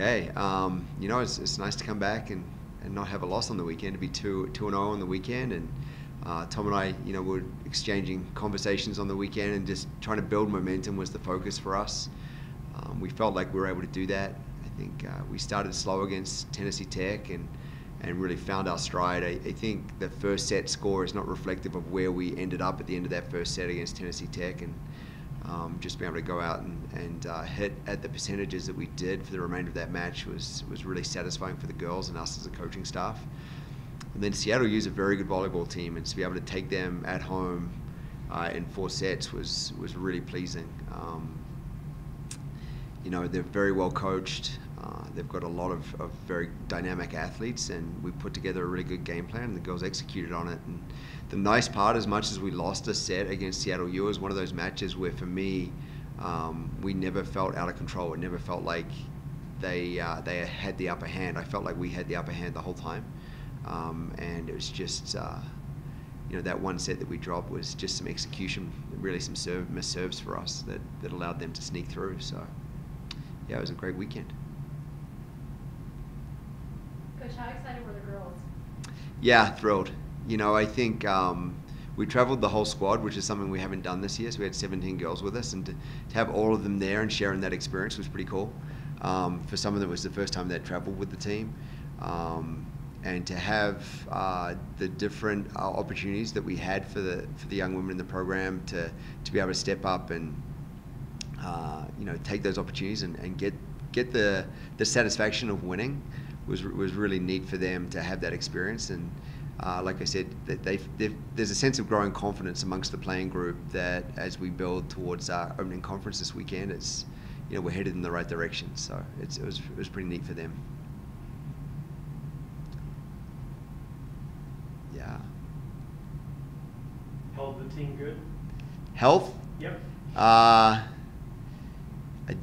okay. It's nice to come back and not have a loss on the weekend, to be 2-0 on the weekend. And Tom and I, were exchanging conversations on the weekend and just trying to build momentum was the focus for us. We felt like we were able to do that. I think we started slow against Tennessee Tech and really found our stride. I think the first set score is not reflective of where we ended up at the end of that first set against Tennessee Tech, and just being able to go out and hit at the percentages that we did for the remainder of that match was really satisfying for the girls and us as a coaching staff. And then Seattle used a very good volleyball team, and to be able to take them at home in 4 sets was really pleasing. They're very well coached. They've got a lot of very dynamic athletes, and we put together a really good game plan, and the girls executed on it. And the nice part, as much as we lost a set against Seattle U, is one of those matches where, for me, we never felt out of control. It never felt like they had the upper hand. I felt like we had the upper hand the whole time, and it was just that one set that we dropped was just some execution, really some missed serves for us that allowed them to sneak through. So yeah, it was a great weekend. Coach, how excited were the girls? Yeah, thrilled. I think we traveled the whole squad, which is something we haven't done this year. So we had 17 girls with us, and to have all of them there and sharing that experience was pretty cool. For some of them, it was the first time they'd traveled with the team. And to have the different opportunities that we had for the young women in the program to be able to step up and take those opportunities and get the satisfaction of winning was really neat for them to have that experience. And like I said, that there's a sense of growing confidence amongst the playing group that as we build towards our opening conference this weekend, it's we're headed in the right direction. So it was pretty neat for them. Yeah. Health of the team good? Health? Yep. I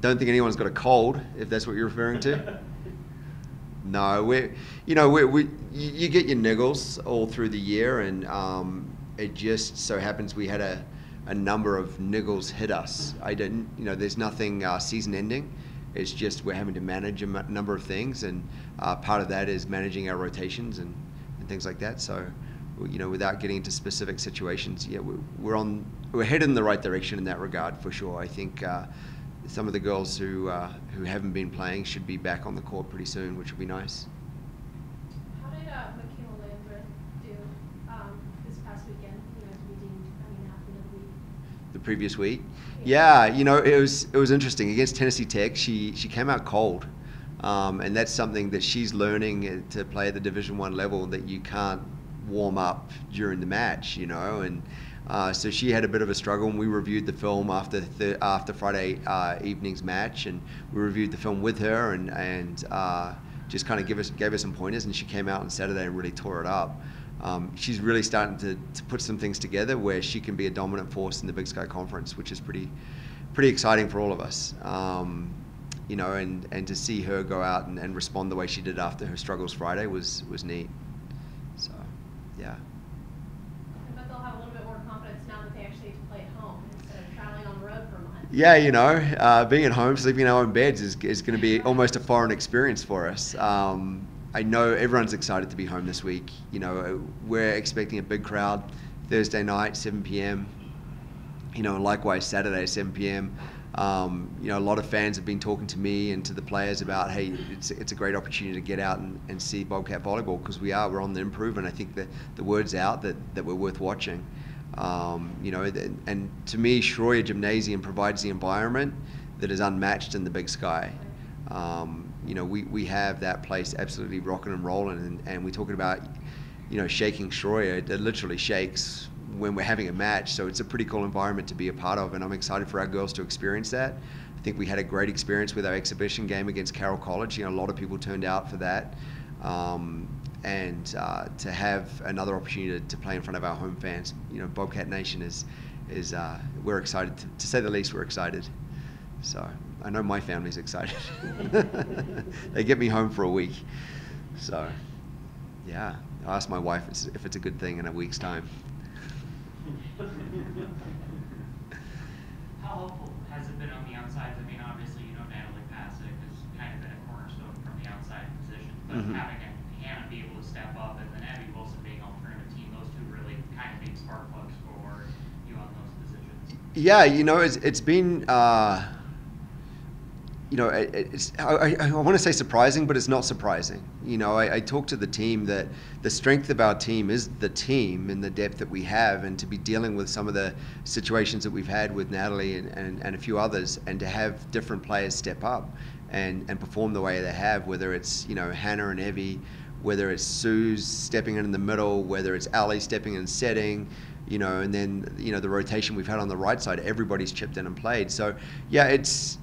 don't think anyone's got a cold, if that's what you're referring to. No, you get your niggles all through the year, and it just so happens we had a number of niggles hit us. There's nothing season-ending. It's just we're having to manage a number of things, and part of that is managing our rotations and things like that. So, without getting into specific situations, yeah, we're headed in the right direction in that regard for sure. I think some of the girls who haven't been playing should be back on the court pretty soon, which will be nice. How did Michaela Landreth do this past weekend? Athlete of the week. The previous week, yeah, it was interesting against Tennessee Tech. She came out cold, and that's something that she's learning to play at the Division I level, that you can't warm up during the match, and. So she had a bit of a struggle, and we reviewed the film after Friday evening's match, and we reviewed the film with her and just kind of gave her some pointers, and she came out on Saturday and really tore it up. She's really starting to put some things together where she can be a dominant force in the Big Sky Conference, which is pretty exciting for all of us. And to see her go out and respond the way she did after her struggles Friday was neat. So, yeah. Yeah, being at home, sleeping in our own beds is going to be almost a foreign experience for us. I know everyone's excited to be home this week. We're expecting a big crowd Thursday night, 7 p.m. And likewise Saturday, 7 p.m. A lot of fans have been talking to me and to the players about, hey, it's a great opportunity to get out and see Bobcat volleyball, because we're on the improve, and I think the word's out that we're worth watching. And to me, Schroyer Gymnasium provides the environment that is unmatched in the Big Sky. We have that place absolutely rocking and rolling, and we're talking about, shaking Schroyer. It literally shakes when we're having a match, so it's a pretty cool environment to be a part of, and I'm excited for our girls to experience that. I think we had a great experience with our exhibition game against Carroll College. A lot of people turned out for that. And to have another opportunity to play in front of our home fans, Bobcat Nation is we're excited, to say the least. We're excited. So I know my family's excited. They get me home for a week. So yeah, I'll ask my wife if it's a good thing in a week's time. How helpful has it been on the outside? Obviously, Natalie Passek is kind of been a cornerstone but Mhm. having Hannah be able to step up and then Abby Wilson being alternative team, those two really kind of being spark plugs for you on those positions. Yeah, it's been. I want to say surprising, but it's not surprising. I talked to the team that the strength of our team is the team and the depth that we have, and to be dealing with some of the situations that we've had with Natalie and a few others, and to have different players step up and perform the way they have, whether it's, Hannah and Evie, whether it's Sue's stepping in the middle, whether it's Ali stepping in and setting, and then, the rotation we've had on the right side, everybody's chipped in and played. So, yeah, it's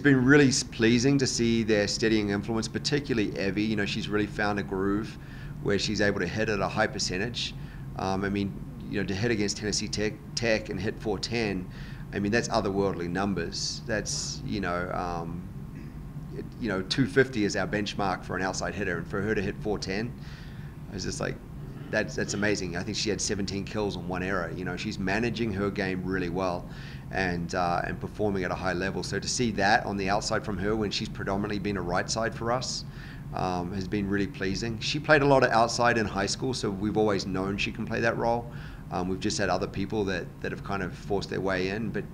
been really pleasing to see their steadying influence, particularly Evie. She's really found a groove where she's able to hit at a high percentage. To hit against Tennessee Tech and hit 410, that's otherworldly numbers. That's, 250 is our benchmark for an outside hitter, and for her to hit 410, I was just like, that's amazing. I think she had 17 kills on one error. She's managing her game really well, and performing at a high level. So to see that on the outside from her when she's predominantly been a right side for us has been really pleasing. She played a lot of outside in high school, so we've always known she can play that role. We've just had other people that have kind of forced their way in, but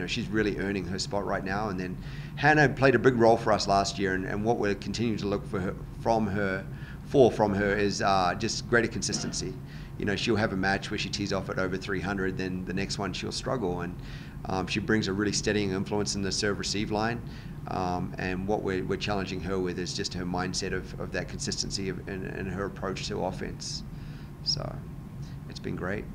she's really earning her spot right now. And then Hannah played a big role for us last year, and what we're continuing to look from her is just greater consistency. She'll have a match where she tees off at over 300, then the next one she'll struggle, and she brings a really steadying influence in the serve-receive line. And what we're challenging her with is just her mindset of that consistency and her approach to offense. So it's been great.